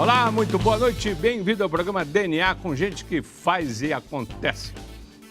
Olá, muito boa noite, bem-vindo ao programa DNA com gente que faz e acontece.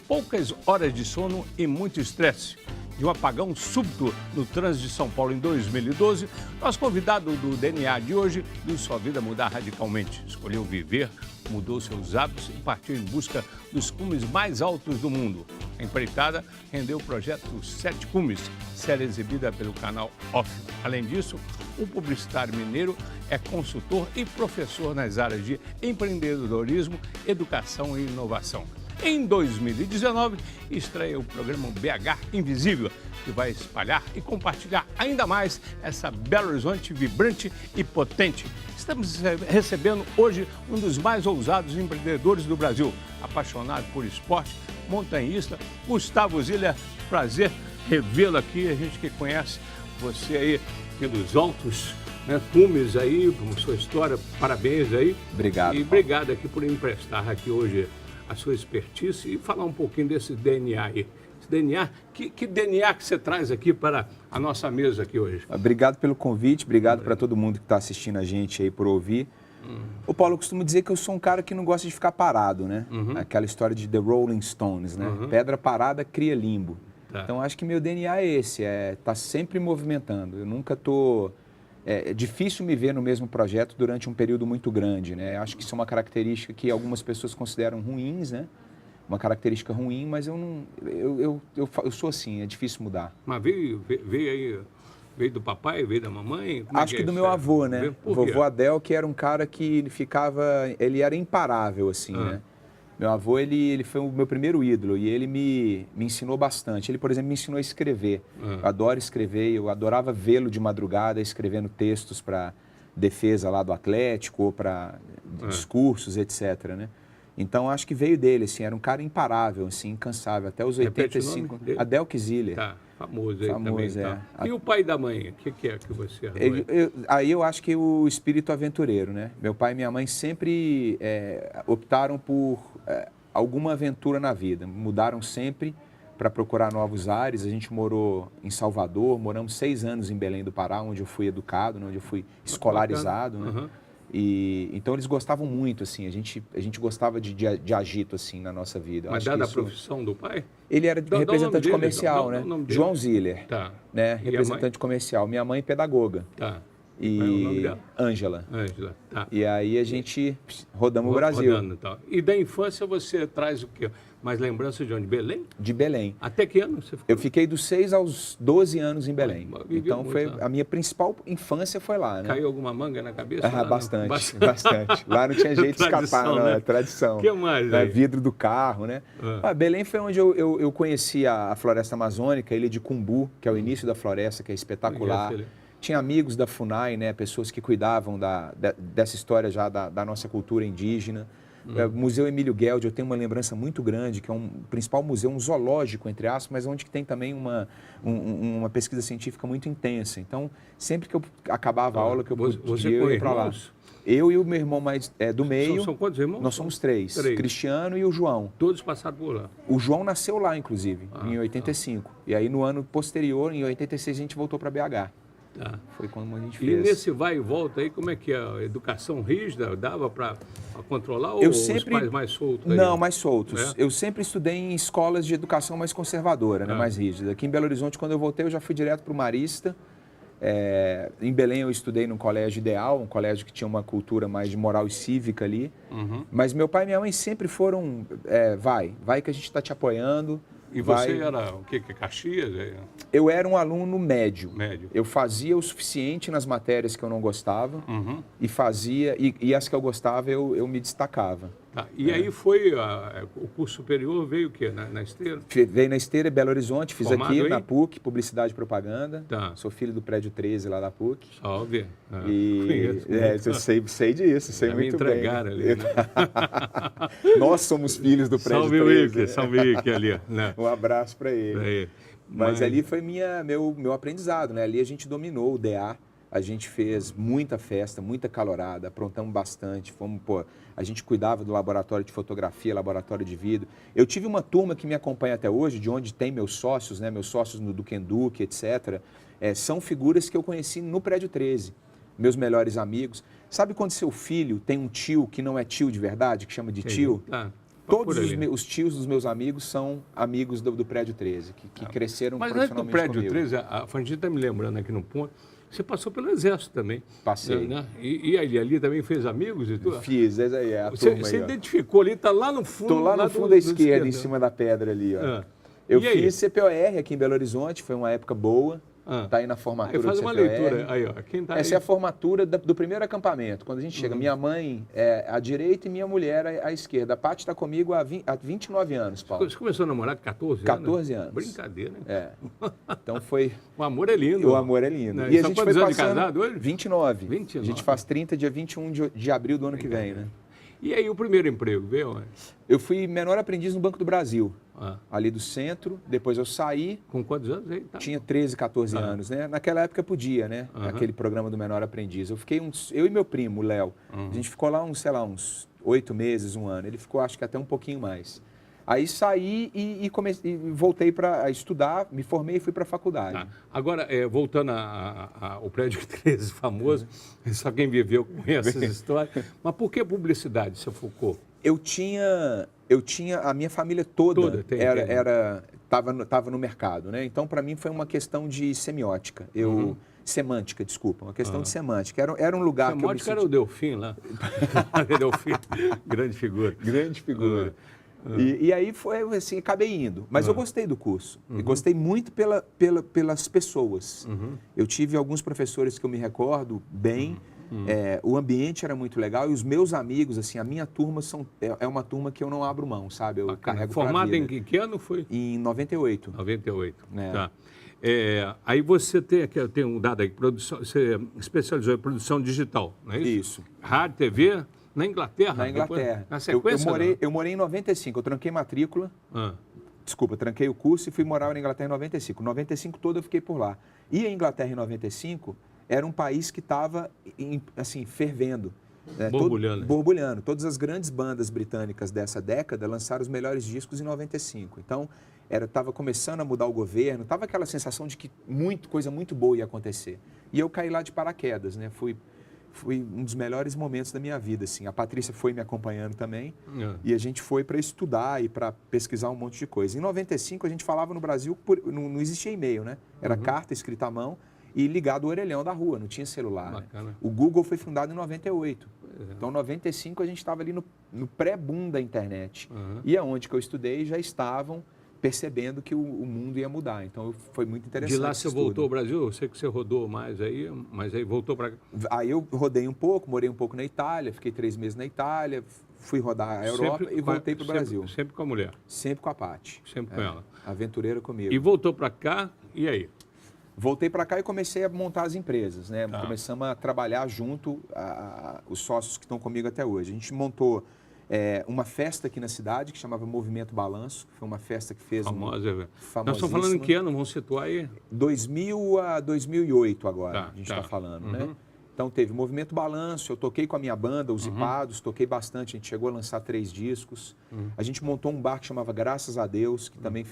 Poucas horas de sono e muito estresse. De um apagão súbito no trânsito de São Paulo em 2012, nosso convidado do DNA de hoje viu sua vida mudar radicalmente. Escolheu viver, mudou seus hábitos e partiu em busca dos cumes mais altos do mundo. A empreitada rendeu o projeto Sete Cumes, série exibida pelo canal Off. Além disso, o publicitário mineiro é consultor e professor nas áreas de empreendedorismo, educação e inovação. Em 2019, estreia o programa BH Invisível, que vai espalhar e compartilhar ainda mais essa Belo Horizonte vibrante e potente. Estamos recebendo hoje um dos mais ousados empreendedores do Brasil, apaixonado por esporte, montanhista, Gustavo Ziller. Prazer revê-lo aqui, a gente que conhece você aí pelos altos, né, cumes aí, com sua história, parabéns aí. Obrigado. E obrigado aqui por emprestar aqui hoje a sua expertise e falar um pouquinho desse DNA aí. Esse DNA, que DNA que você traz aqui para a nossa mesa aqui hoje? Obrigado pelo convite, obrigado para todo mundo que está assistindo a gente aí por ouvir. O Paulo, eu costumo dizer que eu sou um cara que não gosta de ficar parado, né? Aquela história de The Rolling Stones, né? Pedra parada cria limbo. Tá. Então, acho que meu DNA é esse, tá sempre movimentando. Eu nunca tô... É difícil me ver no mesmo projeto durante um período muito grande, né? Acho que isso é uma característica que algumas pessoas consideram ruins, né? Uma característica ruim, mas eu não... Eu sou assim, é difícil mudar. Mas veio do papai, veio da mamãe? Como Acho que do meu avô, né? Vovô Adel, que era um cara que ele era imparável, assim, né? Meu avô, ele foi o meu primeiro ídolo e ele me ensinou bastante. Ele, por exemplo, me ensinou a escrever. Eu adoro escrever, eu adorava vê-lo de madrugada escrevendo textos para defesa lá do Atlético ou para discursos, etc, né? Então, acho que veio dele, assim, era um cara imparável, assim, incansável, até os 85... Adel Ziller. Tá, famoso aí famoso, também. Tá. E o pai da mãe, o que é que você arrumou? Aí eu acho que o espírito aventureiro, né? Meu pai e minha mãe sempre optaram por alguma aventura na vida, mudaram sempre para procurar novos ares. A gente morou em Salvador, moramos 6 anos em Belém do Pará, onde eu fui educado, né? Onde eu fui escolarizado, né? E então eles gostavam muito, assim, a gente gostava de agito, assim, na nossa vida. Mas dada a profissão do pai? Ele era representante comercial, né? João Ziller, tá. Né? Representante comercial. Minha mãe pedagoga. Tá. E qual é o nome dela? Ângela. Ângela, tá. E aí a gente rodamos o Brasil. Rodando, tá. E da infância você traz o quê? Mais lembranças de onde? Belém? De Belém. Até que ano você ficou? Eu fiquei dos 6 aos 12 anos em Belém. Então muito, foi a minha principal infância foi lá, né? Caiu alguma manga na cabeça? Lá, bastante. Lá não tinha jeito de escapar, não, né? É tradição. O que mais aí? Vidro do carro, né? Belém foi onde eu conheci a floresta amazônica, a ilha de Cumbu, que é o início da floresta, que é espetacular. Tinha amigos da FUNAI, né? Pessoas que cuidavam dessa história já da nossa cultura indígena. Museu Emílio Gueldi, eu tenho uma lembrança muito grande, que é um principal museu, um zoológico, entre aspas, mas onde que tem também uma pesquisa científica muito intensa. Então, sempre que eu acabava a aula, que eu podia, eu ia para lá. Eu e o meu irmão mais do meio. São quantos irmãos? Nós somos 3. Cristiano e o João. Todos passaram por lá? O João nasceu lá, inclusive, em 85. E aí, no ano posterior, em 86, a gente voltou para BH. Tá. Foi quando a gente fez. E nesse vai e volta aí, como é que é? A educação rígida dava para controlar ou os pais mais soltos? Aí? Não, mais soltos. Eu sempre estudei em escolas de educação mais conservadora, né, mais rígida. Aqui em Belo Horizonte, quando eu voltei, eu já fui direto para o Marista. Em Belém eu estudei num colégio ideal, um colégio que tinha uma cultura mais de moral e cívica ali. Mas meu pai e minha mãe sempre foram, vai que a gente está te apoiando. E você era o quê? Caxias? Eu era um aluno médio. Médio. Eu fazia o suficiente nas matérias que eu não gostava e fazia, e as que eu gostava eu me destacava. Tá. E aí foi, o curso superior veio o quê? Na Esteira? Veio na Esteira, Belo Horizonte, fiz Formado aqui aí? na PUC, Publicidade e Propaganda. Tá. Sou filho do prédio 13 lá da PUC. Salve. Eu sei disso, sei muito bem. Me entregaram ali, né? Nós somos filhos do prédio 13. Salve o Ike ali. Né? Um abraço para ele. Mas ali foi meu aprendizado, né? Ali a gente dominou o DA. A gente fez muita festa, muita calorada, aprontamos bastante, a gente cuidava do laboratório de fotografia, laboratório de vídeo. Eu tive uma turma que me acompanha até hoje, de onde tem meus sócios, né, meus sócios no Duque, etc. São figuras que eu conheci no Prédio 13. meus melhores amigos. Sabe quando seu filho tem um tio que não é tio de verdade, que chama de tio? Todos os tios dos meus amigos são amigos do Prédio 13, que cresceram profissionalmente comigo. Mas antes do Prédio 13, a Fandinha está me lembrando aqui no ponto, você passou pelo Exército também. Passei. Né? E ali também fez amigos e tudo? Fiz, essa aí é a você, turma você aí, identificou ali, está lá no fundo. Estou lá no fundo da esquerda, em cima da pedra ali. Ó. Eu fiz CPOR aqui em Belo Horizonte, foi uma época boa. Está aí na formatura do CPOR. Faz uma leitura aí, ó. Quem tá Essa é a formatura do primeiro acampamento. Quando a gente chega, minha mãe é à direita e minha mulher à esquerda. A Paty está comigo há 29 anos, Paulo. Você começou a namorar com 14 anos? 14 anos. Brincadeira, hein? Então foi... O amor é lindo. O amor é lindo. Né? E a gente foi passando... de casado hoje? 29. A gente faz 30 dia 21 de abril do ano que vem, né? E aí o primeiro emprego, veio? Eu fui menor aprendiz no Banco do Brasil, ali do centro. Depois eu saí. Com quantos anos aí? Tá. Tinha 13, 14 anos, né? Naquela época podia, né? Aquele programa do menor aprendiz. Eu e meu primo, o Léo, a gente ficou lá uns 8 meses, um ano. Ele ficou, acho que até um pouquinho mais. Aí saí e voltei para estudar, me formei e fui para a faculdade. Agora, voltando ao Prédio 13, famoso, só quem viveu conhece essa história. Mas por que publicidade, seu Foucault? Eu tinha a minha família toda estava no mercado, né? Então, para mim, foi uma questão de semiótica. Semântica, desculpa, uma questão de semântica. Era um lugar que eu me sentia... era o Delfim lá. Delfim, grande figura. Grande figura. E aí foi assim, acabei indo. Mas eu gostei do curso. E gostei muito pelas pessoas. Eu tive alguns professores que eu me recordo bem. O ambiente era muito legal e os meus amigos, assim, a minha turma é uma turma que eu não abro mão, sabe? Eu carrego pra vida. Formado em que ano foi? Em 98. 98, tá. Aí você tem um dado aí, você especializou em produção digital, não é isso? Isso. Rádio, TV... Na Inglaterra? Na Inglaterra. Depois, na sequência, eu morei em 95, eu tranquei matrícula, desculpa, tranquei o curso e fui morar na Inglaterra em 95. Em 95 todo eu fiquei por lá. E a Inglaterra em 95 era um país que estava, assim, fervendo. Né? Borbulhando. Borbulhando. Todas as grandes bandas britânicas dessa década lançaram os melhores discos em 95. Então, estava começando a mudar o governo, estava aquela sensação de que coisa muito boa ia acontecer. E eu caí lá de paraquedas, né? Foi um dos melhores momentos da minha vida, assim. A Patrícia foi me acompanhando também e a gente foi para estudar e para pesquisar um monte de coisa. Em 95, a gente falava no Brasil, não existia e-mail, né? Era carta escrita à mão e ligado ao orelhão da rua, não tinha celular. Né? O Google foi fundado em 98. Então, em 95, a gente estava ali no pré-boom da internet. E aonde que eu estudei já estavam percebendo que o mundo ia mudar. Então, foi muito interessante. De lá você voltou ao Brasil? Eu sei que você rodou mais aí, mas aí voltou para... Aí eu rodei um pouco, morei um pouco na Itália, fiquei 3 meses na Itália, fui rodar a Europa e voltei para o Brasil. Sempre com a mulher? Sempre com a Paty. Sempre com ela? Aventureira comigo. E voltou para cá, e aí? Voltei para cá e comecei a montar as empresas, né? Começamos a trabalhar junto, os sócios que estão comigo até hoje. A gente montou... uma festa aqui na cidade que chamava Movimento Balanço. Foi uma festa que fez... Famosa, Nós estamos falando em que ano? Vamos situar aí? 2000 a 2008 agora, a gente está falando, né? Então teve Movimento Balanço, eu toquei com a minha banda, os Zipados, toquei bastante, a gente chegou a lançar 3 discos. A gente montou um bar que chamava Graças a Deus, que também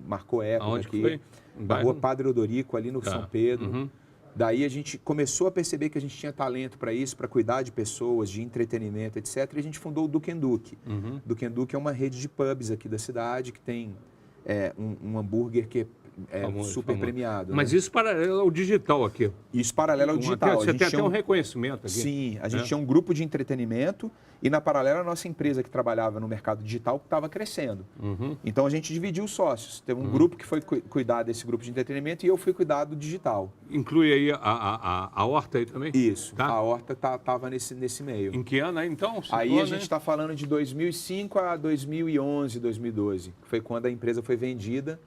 marcou época. Aonde aqui. Foi? Na rua Padre Odorico, ali no São Pedro. Daí a gente começou a perceber que a gente tinha talento para isso, para cuidar de pessoas, de entretenimento, etc. E a gente fundou o Duque Duque. Duque Duque é uma rede de pubs aqui da cidade que tem um hambúrguer que é super premiado. Mas né? Isso paralelo ao digital aqui. Isso paralelo ao digital. Você tem até um reconhecimento aqui. Sim, a gente tinha um grupo de entretenimento e na paralela a nossa empresa que trabalhava no mercado digital estava crescendo. Então a gente dividiu os sócios. Teve um grupo que foi cuidar desse grupo de entretenimento e eu fui cuidar do digital. Inclui aí a Horta aí também? Isso, tá? A Horta estava nesse meio. Em que ano aí então? Aí a gente está falando de 2005 a 2011, 2012, que foi quando a empresa foi vendida.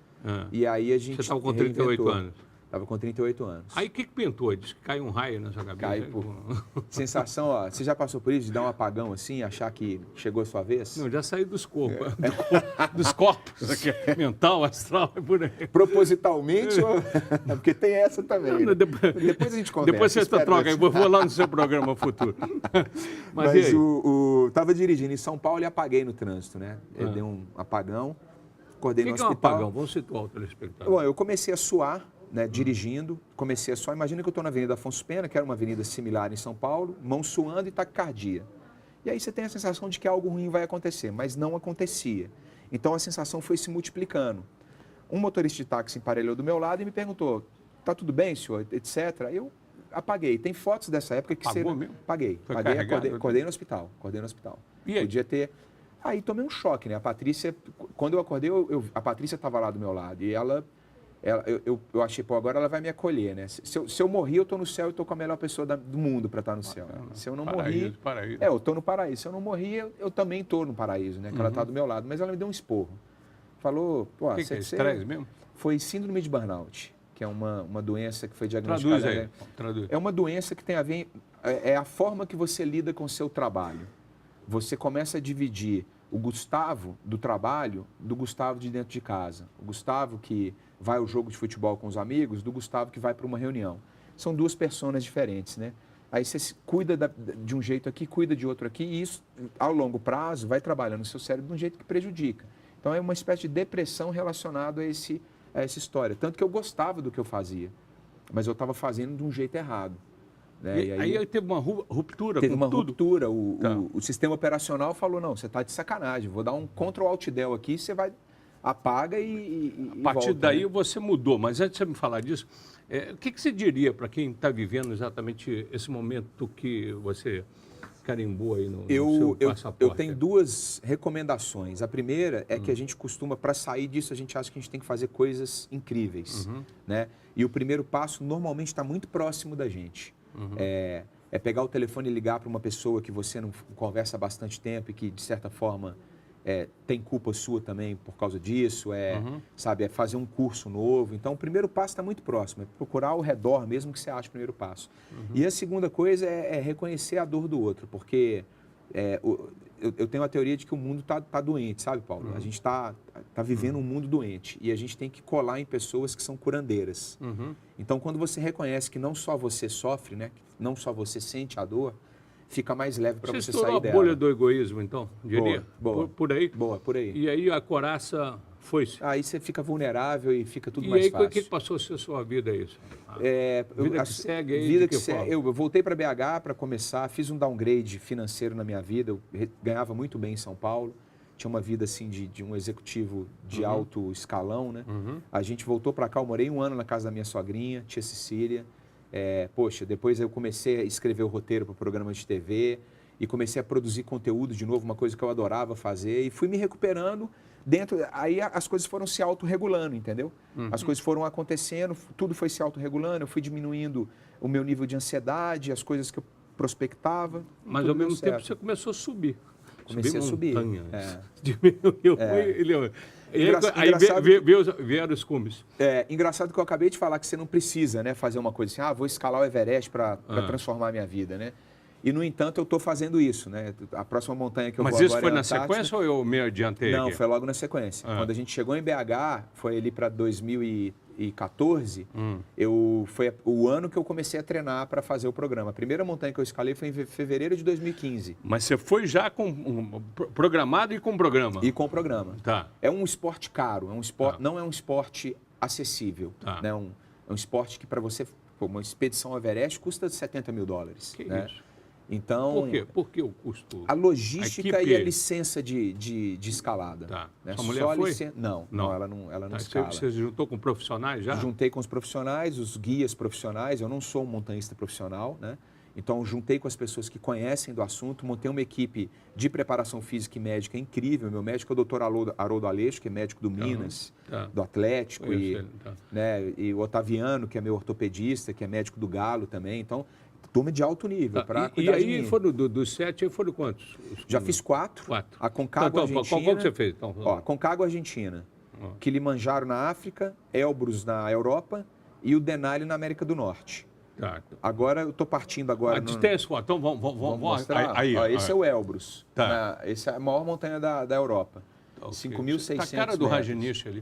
E aí a gente... Você estava com 38 anos? Estava com 38 anos. Aí o que pintou? Diz que caiu um raio na sua cabeça. Sensação, ó, você já passou por isso, de dar um apagão assim, achar que chegou a sua vez? Não, já saí dos corpos. Dos corpos, aqui, mental, astral, é por aí. Propositalmente, porque tem essa também. Né? Depois a gente conversa. Depois você troca, eu vou lá no seu programa futuro. Mas estava dirigindo em São Paulo e apaguei no trânsito, né? Deu um apagão, acordei no hospital. É um apagão? Vamos situar o telespectador. Bom, eu comecei a suar né, dirigindo, comecei a só, imagina que eu estou na Avenida Afonso Pena, que era uma avenida similar em São Paulo, mão suando e taquicardia. E aí você tem a sensação de que algo ruim vai acontecer, mas não acontecia. Então a sensação foi se multiplicando. Um motorista de táxi emparelhou do meu lado e me perguntou, tá tudo bem, senhor, etc. Eu apaguei. Tem fotos dessa época que Pagou mesmo? Paguei. Foi Paguei, carregado? acordei no hospital. E aí? Podia ter... Aí tomei um choque, né? A Patrícia, quando eu acordei, a Patrícia estava lá do meu lado e eu achei, pô, agora ela vai me acolher, né? Se eu morrer, eu estou no céu e estou com a melhor pessoa do mundo para estar no céu. Né? Se eu não morrer... Paraíso. eu estou no paraíso. Se eu não morrer, eu também estou no paraíso, né? Que ela está do meu lado. Mas ela me deu um esporro. Falou, pô... O que é estresse mesmo? Foi síndrome de burnout, que é uma doença que foi diagnosticada... Traduz aí. Traduz. É uma doença que tem a ver... É a forma que você lida com o seu trabalho. Você começa a dividir o Gustavo do trabalho do Gustavo de dentro de casa. O Gustavo que vai ao jogo de futebol com os amigos, do Gustavo que vai para uma reunião. São duas personas diferentes, né? Aí você cuida de um jeito aqui, cuida de outro aqui, e isso, ao longo prazo, vai trabalhando no seu cérebro de um jeito que prejudica. Então, é uma espécie de depressão relacionada a essa história. Tanto que eu gostava do que eu fazia, mas eu estava fazendo de um jeito errado. Né? E aí teve uma ruptura teve com uma tudo? Ruptura. O sistema operacional falou, não, você está de sacanagem, vou dar um Ctrl-Alt-Del aqui, você vai, apaga e A partir volta, daí né? você mudou, mas antes de você me falar disso, o que você diria para quem está vivendo exatamente esse momento que você carimbou aí no seu passaporte? Eu tenho duas recomendações. A primeira é que a gente costuma, para sair disso, a gente acha que a gente tem que fazer coisas incríveis. Né? E o primeiro passo normalmente está muito próximo da gente. É pegar o telefone e ligar para uma pessoa que você não conversa há bastante tempo e que, de certa forma, tem culpa sua também por causa disso, sabe, é fazer um curso novo. Então, o primeiro passo está muito próximo, é procurar ao redor mesmo que você ache o primeiro passo. E a segunda coisa é reconhecer a dor do outro, porque eu tenho a teoria de que o mundo tá doente, sabe, Paulo? A gente tá vivendo um mundo doente e a gente tem que colar em pessoas que são curandeiras. Então, quando você reconhece que não só você sofre, né, não só você sente a dor, fica mais leve para você sair dela. Você estourou a bolha do egoísmo, então, diria? Boa. Por aí? Boa, por aí. E aí a coraça foi-se? Aí você fica vulnerável e fica tudo mais fácil. E aí, o que passou a ser a sua vida isso? Vida que segue aí? Vida que segue. Eu voltei para BH para começar, fiz um downgrade financeiro na minha vida, eu ganhava muito bem em São Paulo, tinha uma vida assim de um executivo de alto escalão, né? A gente voltou para cá, eu morei 1 ano na casa da minha sogrinha, tia Cecília. Poxa, depois eu comecei a escrever o roteiro para o programa de TV e comecei a produzir conteúdo de novo, uma coisa que eu adorava fazer, e fui me recuperando dentro. Aí as coisas foram se autorregulando, entendeu? As coisas foram acontecendo, tudo foi se autorregulando, eu fui diminuindo o meu nível de ansiedade, as coisas que eu prospectava. Mas ao mesmo tempo você começou a subir. Comecei a subir. Diminuiu. Aí vieram os cumes. Engraçado que eu acabei de falar que você não precisa, né, fazer uma coisa assim, vou escalar o Everest para transformar a minha vida, né? E, no entanto, eu estou fazendo isso, né? A próxima montanha que eu vou agora Mas isso foi na sequência ou eu me adiantei? Não, aqui? Foi logo na sequência. Quando a gente chegou em BH, foi ali para 2014, foi o ano que eu comecei a treinar para fazer o programa. A primeira montanha que eu escalei foi em fevereiro de 2015. Mas você foi já programado e com programa? E com programa. Tá. É um esporte caro, não é um esporte acessível. Né? É um esporte que, para você, uma expedição ao Everest custa $70 mil. Que né? isso? Então, por quê? Por que o custo? A logística e a licença de escalada. Tá. Né? Sua mulher foi? Não, ela não escala. Você juntou com profissionais já? Juntei com os profissionais, os guias profissionais. Eu não sou um montanhista profissional, né? Então, juntei com as pessoas que conhecem do assunto, montei uma equipe de preparação física e médica incrível. Meu médico é o Dr. Haroldo Aleixo, que é médico do Minas, do Atlético, né? E o Otaviano, que é meu ortopedista, que é médico do Galo também. Então, turma de alto nível para cuidar de mim. E aí foram dos 7, aí foram quantos? Já fiz 4. 4. A Concagua Argentina. Qual que você fez? Então, a Concagua Argentina, Kilimanjaro na África, Elbrus na Europa e o Denali na América do Norte. Tá. Agora eu estou partindo agora. Tem as fotos, então vamos mostrar. Aí, esse é o Elbrus. Tá. Esse é a maior montanha da Europa. 5.600 metros. A cara do Rajnish ali.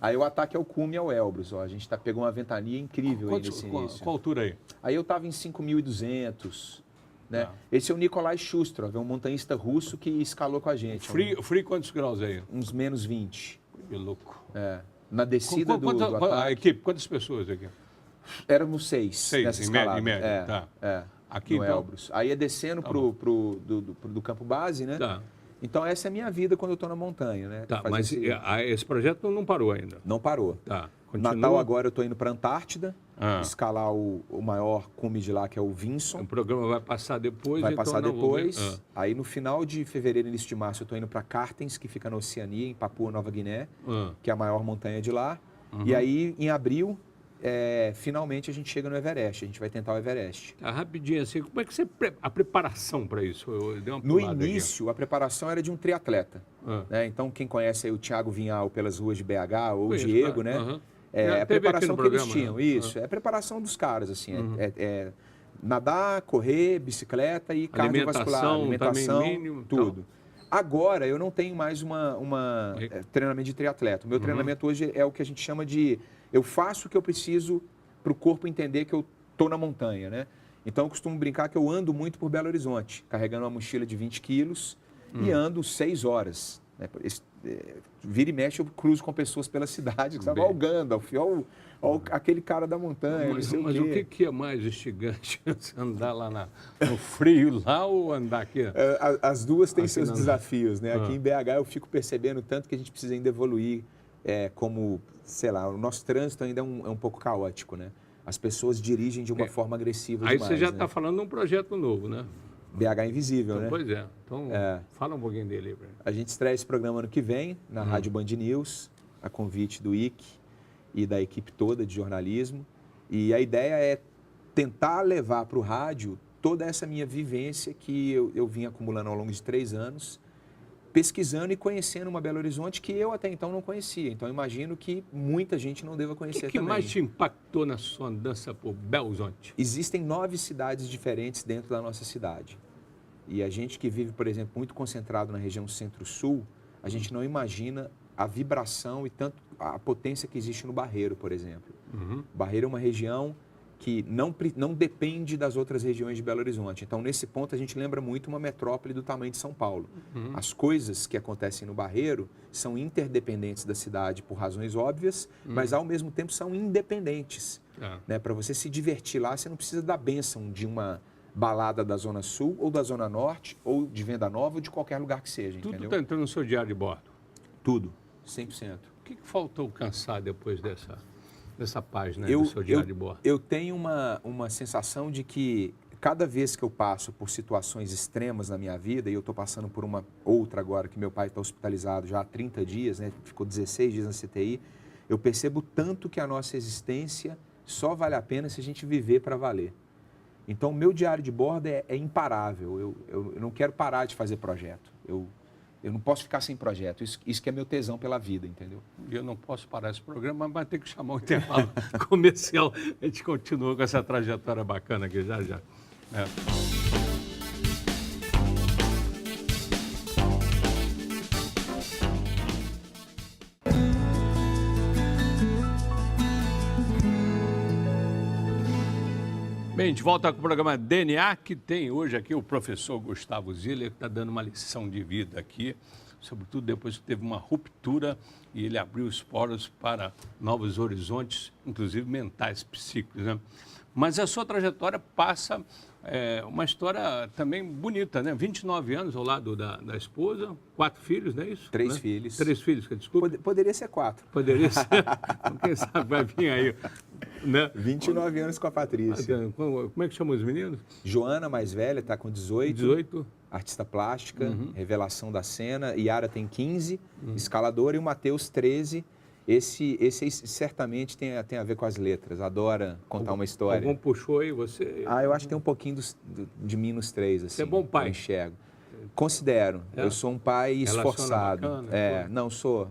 Aí o ataque é o cume ao Elbrus. A gente pegou uma ventania incrível aí nesse início. Qual altura aí? Aí eu estava em 5.200. Né? Esse é o Nikolai Shustrov, é um montanhista russo que escalou com a gente. Frio quantos graus aí? Uns menos 20. Que louco. Na descida do ataque. A equipe, quantas pessoas aqui? Éramos 6 nessa escalada. Em média, tá. Aqui, no então? Elbrus. Aí é descendo do campo base, né? Tá. Então, essa é a minha vida quando eu estou na montanha, né? Tá, mas esse projeto não parou ainda? Não parou. Tá. Continua. Natal agora eu estou indo para a Antártida, escalar o maior cume de lá, que é o Vinson. O programa vai passar depois? Vai passar depois. Aí no final de fevereiro, início de março, eu estou indo para Cartens, que fica na Oceania, em Papua Nova Guiné, que é a maior montanha de lá. E aí, em abril, finalmente a gente chega no Everest. A gente vai tentar o Everest. Tá, rapidinho assim, como é que a preparação para isso? Eu dei uma No pulada início, a preparação era de um triatleta. Né? Então, quem conhece aí o Thiago Vinhal pelas ruas de BH, ou o Diego, né? É a preparação que eles tinham. Isso, é a preparação dos caras, assim. É nadar, correr, bicicleta e cardiovascular, alimentação, mínimo, tudo. Agora, eu não tenho mais treinamento de triatleta. O meu treinamento hoje é o que a gente chama de... Eu faço o que eu preciso para o corpo entender que eu estou na montanha, né? Então, eu costumo brincar que eu ando muito por Belo Horizonte, carregando uma mochila de 20 quilos e ando 6 horas. Né? Vira e mexe, eu cruzo com pessoas pela cidade, que estavam algando, aquele cara da montanha, mas o que é mais instigante? Andar lá no frio lá ou andar aqui? As duas têm seus desafios, né? Aqui em BH eu fico percebendo tanto que a gente precisa ainda evoluir como, sei lá, o nosso trânsito ainda é um pouco caótico, né? As pessoas dirigem de uma forma agressiva demais. Aí você já está falando de um projeto novo, né? BH Invisível, então, né? Pois é. Então, fala um pouquinho dele aí pra mim. A gente estreia esse programa ano que vem, na Rádio Band News, a convite do IC e da equipe toda de jornalismo. E a ideia é tentar levar para o rádio toda essa minha vivência que eu vim acumulando ao longo de 3 anos, pesquisando e conhecendo uma Belo Horizonte que eu até então não conhecia. Então, imagino que muita gente não deva conhecer também. O que mais te impactou na sua andança por Belo Horizonte? Existem 9 cidades diferentes dentro da nossa cidade. E a gente que vive, por exemplo, muito concentrado na região centro-sul, a gente não imagina a vibração e tanto a potência que existe no Barreiro, por exemplo. Barreiro é uma região que não depende das outras regiões de Belo Horizonte. Então, nesse ponto, a gente lembra muito uma metrópole do tamanho de São Paulo. As coisas que acontecem no Barreiro são interdependentes da cidade por razões óbvias, mas, ao mesmo tempo, são independentes. Né? Para você se divertir lá, você não precisa da bênção de uma balada da Zona Sul ou da Zona Norte, ou de Venda Nova, ou de qualquer lugar que seja. Tudo está entrando no seu diário de bordo? Tudo, 100%. O que faltou alcançar depois dessa página do seu diário de bordo? Eu tenho uma sensação de que cada vez que eu passo por situações extremas na minha vida, e eu estou passando por uma outra agora, que meu pai está hospitalizado já há 30 dias, né? Ficou 16 dias na CTI, eu percebo tanto que a nossa existência só vale a pena se a gente viver para valer. Então, o meu diário de bordo é imparável. Eu não quero parar de fazer projeto. Eu não posso ficar sem projeto. Isso que é meu tesão pela vida, entendeu? Eu não posso parar esse programa, mas vai ter que chamar o intervalo comercial. A gente continua com essa trajetória bacana aqui já. Bem, a gente volta com o programa DNA, que tem hoje aqui o professor Gustavo Ziller, que está dando uma lição de vida aqui, sobretudo depois que teve uma ruptura e ele abriu os poros para novos horizontes, inclusive mentais, psíquicos, né? Mas a sua trajetória passa uma história também bonita, né? 29 anos ao lado da esposa, 4 filhos, não é isso? 3 né? filhos. 3 filhos, desculpa. Poderia ser 4. Poderia ser. Quem sabe vai vir aí. Né? 29 anos com a Patrícia. Como é que chamam os meninos? Joana, mais velha, está com 18. 18. Artista plástica, revelação da cena. Yara tem 15, escaladora, e o Matheus, 13. Esse certamente tem a ver com as letras, adora contar uma história. Algum puxou aí você? Eu acho que tem um pouquinho de mim nos 3, assim. Você é bom pai? Eu enxergo. Considero. Eu sou um pai esforçado. Bacana, não, sou.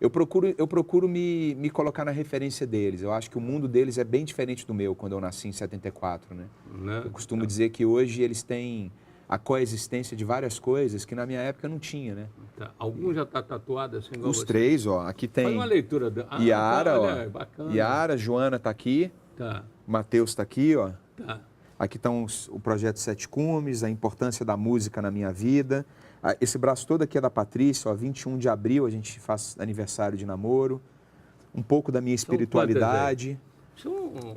Eu procuro me colocar na referência deles. Eu acho que o mundo deles é bem diferente do meu, quando eu nasci em 74, né? Eu costumo dizer que hoje eles têm a coexistência de várias coisas que na minha época não tinha, né? Tá. Algum já está tatuado assim igual Os você? 3, ó. Aqui tem... Faz uma leitura. Yara, olha, bacana. Yara, Joana está aqui. Tá. Matheus está aqui, ó. Tá. Aqui estão o projeto 7 Cumes, a importância da música na minha vida. Esse braço todo aqui é da Patrícia, ó, 21 de abril a gente faz aniversário de namoro. um pouco da minha espiritualidade.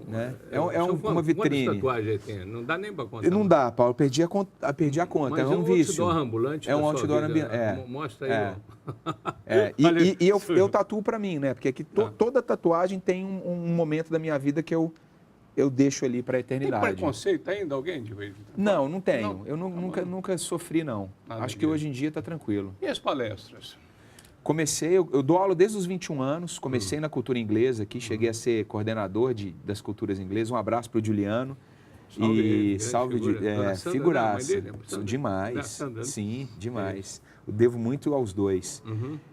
Né? Uma vitrine. Quantas tatuagens tem? Não dá nem para contar. Não dá, Paulo. Perdi a conta. Mas é um vício. Outdoor ambulante. É um outdoor ambulante. Mostra aí. E eu tatuo para mim, né? Porque aqui toda tatuagem tem um momento da minha vida que eu deixo ali para a eternidade. Tem preconceito ainda alguém de vez? Não tenho. Eu nunca sofri, não. Acho que hoje em dia está tranquilo. E as palestras? Eu dou aula desde os 21 anos, comecei na cultura inglesa aqui, cheguei a ser coordenador das culturas inglesas. Um abraço para o Juliano. Salve figuraça. Demais. Sim, demais. Eu devo muito aos dois.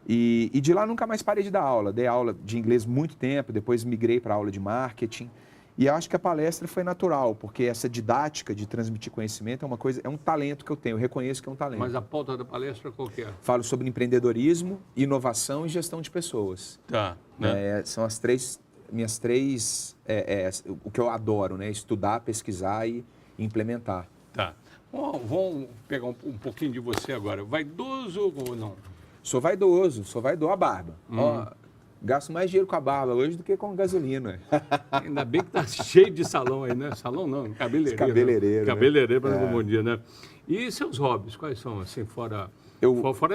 E de lá nunca mais parei de dar aula. Dei aula de inglês muito tempo, depois migrei para aula de marketing. E eu acho que a palestra foi natural, porque essa didática de transmitir conhecimento é um talento que eu tenho, eu reconheço que é um talento. Mas a pauta da palestra qual que é? Falo sobre empreendedorismo, inovação e gestão de pessoas. Tá. São minhas três, o que eu adoro, né? Estudar, pesquisar e implementar. Tá. Vamos pegar um pouquinho de você agora. Vaidoso ou não? Sou vaidoso a barba. Gasto mais dinheiro com a barba hoje do que com gasolina. Ainda bem que tá cheio de salão aí, né? Salão não, cabeleireiro. Cabeleireiro. Cabeleireiro, para não confundir, né? E seus hobbies, quais são, assim, fora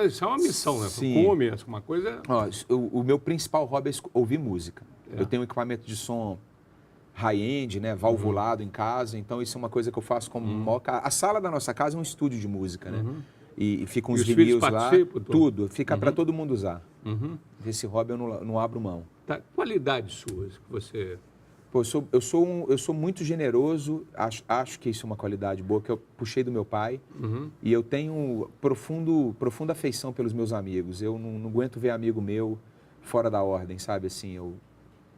isso é uma missão, né? Sim. Come, uma coisa... O meu principal hobby é ouvir música. Eu tenho um equipamento de som high-end, né? Valvulado em casa, então isso é uma coisa que eu faço como maior... A sala da nossa casa é um estúdio de música, né? E ficam os vinis lá, tudo. Fica para todo mundo usar. Esse hobby eu não abro mão. Tá. Qualidades suas que você... Pô, eu sou muito generoso, acho que isso é uma qualidade boa, que eu puxei do meu pai. E eu tenho profunda afeição pelos meus amigos. Eu não aguento ver amigo meu fora da ordem, sabe? Assim,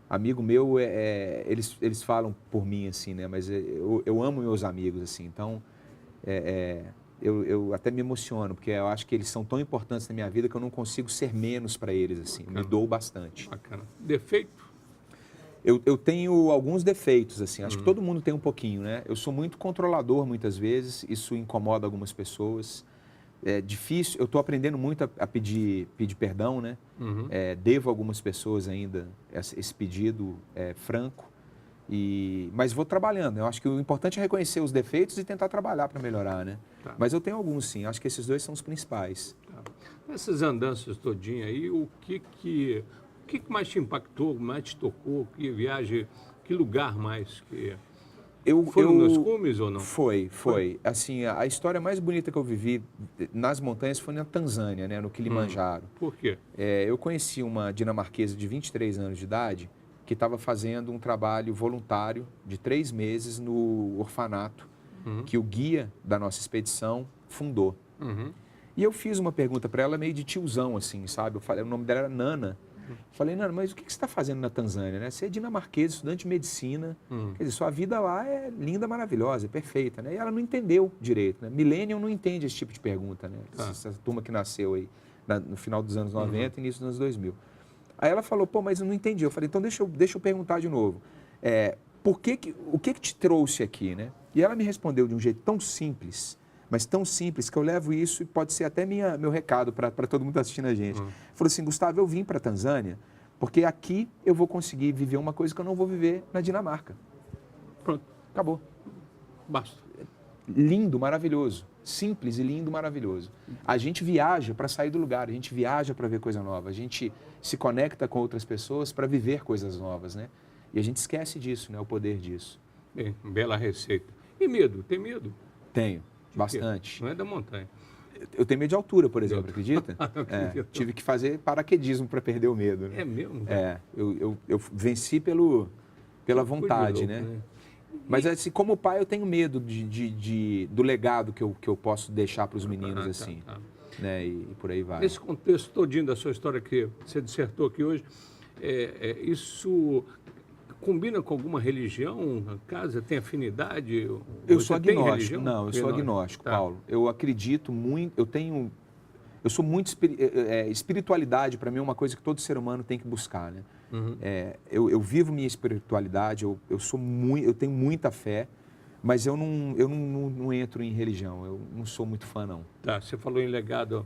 amigo meu, eles falam por mim, assim, né? Mas eu amo meus amigos, assim. Então, eu até me emociono, porque eu acho que eles são tão importantes na minha vida que eu não consigo ser menos para eles, assim. Bacana. Me dou bastante. Bacana. Defeito? Eu tenho alguns defeitos, assim. Acho que todo mundo tem um pouquinho, né? Eu sou muito controlador, muitas vezes. Isso incomoda algumas pessoas. É difícil. Eu estou aprendendo muito a pedir perdão, né? Devo a algumas pessoas ainda esse pedido franco. Mas vou trabalhando. Eu acho que o importante é reconhecer os defeitos e tentar trabalhar para melhorar, né? Tá. Mas eu tenho alguns, sim. Acho que esses dois são os principais. Tá. Essas andanças todinhas aí, o que mais te impactou, mais te tocou? Que viagem, que lugar mais que... Foram nos cumes ou não? Foi. Assim, a história mais bonita que eu vivi nas montanhas foi na Tanzânia, né? No Kilimanjaro. Por quê? Eu conheci uma dinamarquesa de 23 anos de idade que estava fazendo um trabalho voluntário de 3 meses no orfanato que o guia da nossa expedição fundou. E eu fiz uma pergunta para ela meio de tiozão, assim, sabe? O nome dela era Nana. Falei, Nana, mas o que você está fazendo na Tanzânia, né? Você é dinamarquesa, estudante de medicina. Quer dizer, sua vida lá é linda, maravilhosa, é perfeita, né? E ela não entendeu direito, né? Millennium não entende esse tipo de pergunta, né? Essa turma que nasceu aí no final dos anos 90 e início dos anos 2000. Aí ela falou, pô, mas eu não entendi. Eu falei, então deixa eu perguntar de novo. O que te trouxe aqui, né? E ela me respondeu de um jeito tão simples, mas tão simples, que eu levo isso e pode ser até meu recado para todo mundo que está assistindo a gente. Falou assim, Gustavo, eu vim para a Tanzânia porque aqui eu vou conseguir viver uma coisa que eu não vou viver na Dinamarca. Pronto, acabou. Basta. Lindo, maravilhoso. Simples e lindo, maravilhoso. A gente viaja para sair do lugar, a gente viaja para ver coisa nova, a gente se conecta com outras pessoas para viver coisas novas, né? E a gente esquece disso, né? O poder disso. Bem, bela receita. E medo? Tem medo? Tenho, bastante. Não é da montanha. Eu tenho medo de altura, por exemplo, acredita? Tive que fazer paraquedismo para perder o medo. Né? É mesmo? Eu venci pela vontade, louco, né? Mas assim, como pai, eu tenho medo do legado que eu posso deixar para os meninos, assim. Né? E por aí vai. Nesse contexto todinho da sua história que você dissertou aqui hoje, isso combina com alguma religião? A casa tem afinidade? Eu sou agnóstico. Não, eu sou agnóstico, Paulo. Eu acredito muito, eu sou muito... espiritualidade, para mim, é uma coisa que todo ser humano tem que buscar, né? Eu vivo minha espiritualidade, eu tenho muita fé, mas eu não entro em religião, eu não sou muito fã, não. Tá, você falou em legado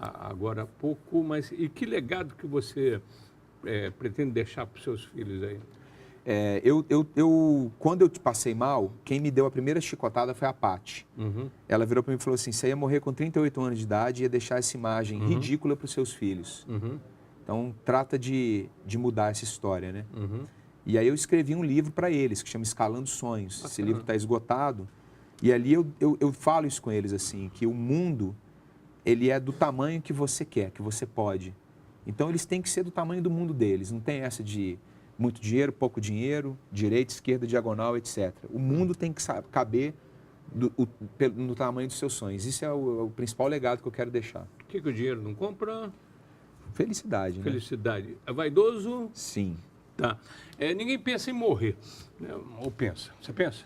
agora há pouco, mas e que legado que você pretende deixar para os seus filhos aí? Quando eu passei mal, quem me deu a primeira chicotada foi a Paty. Uhum. Ela virou para mim e falou assim, você ia morrer com 38 anos de idade e ia deixar essa imagem ridícula para os seus filhos. Uhum. Então, trata de mudar essa história, né? Uhum. E aí eu escrevi um livro para eles, que chama Escalando Sonhos. Esse livro está esgotado. E ali eu falo isso com eles, assim, que o mundo, ele é do tamanho que você quer, que você pode. Então, eles têm que ser do tamanho do mundo deles. Não tem essa de muito dinheiro, pouco dinheiro, direita, esquerda, diagonal, etc. O mundo tem que caber no tamanho dos seus sonhos. Isso é o principal legado que eu quero deixar. O que o dinheiro não compra? Felicidade, né? Felicidade. É vaidoso? Sim. Tá. Ninguém pensa em morrer, né? Ou pensa? Você pensa?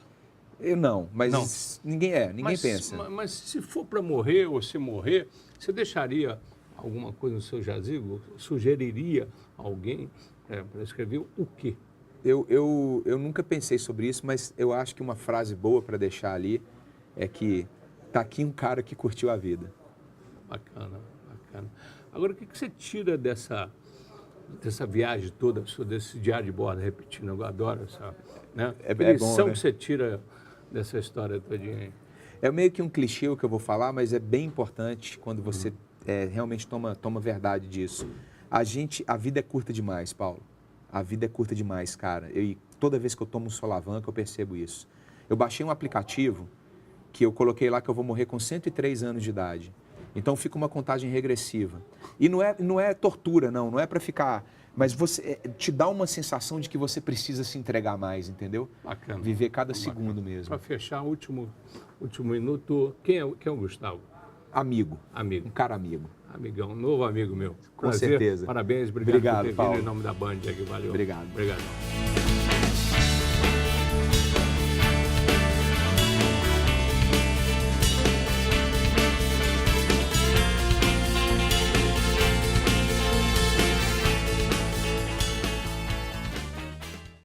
Eu não, mas não. Ninguém pensa. Mas se for para morrer ou se morrer, você deixaria alguma coisa no seu jazigo? Sugeriria a alguém para escrever o quê? Eu nunca pensei sobre isso, mas eu acho que uma frase boa para deixar ali é que tá aqui um cara que curtiu a vida. Bacana, bacana. Agora, o que você tira dessa viagem toda, desse diário de bordo, repetindo, eu adoro essa, né? É bom, né? Que você tira dessa história todinha aí? É meio que um clichê o que eu vou falar, mas é bem importante quando você realmente toma verdade disso. A vida é curta demais, Paulo. A vida é curta demais, cara. E toda vez que eu tomo um Solavanca, eu percebo isso. Eu baixei um aplicativo que eu coloquei lá que eu vou morrer com 103 anos de idade. Então fica uma contagem regressiva. E não é tortura, não é para ficar... Mas te dá uma sensação de que você precisa se entregar mais, entendeu? Bacana. Viver cada segundo mesmo. Para fechar, último minuto, quem é o Gustavo? Amigo. Amigo. Um cara amigo. Amigão, novo amigo meu. Com certeza. Parabéns, obrigado por ter Paulo. vindo em nome da Band aqui. Valeu. Obrigado. Obrigado.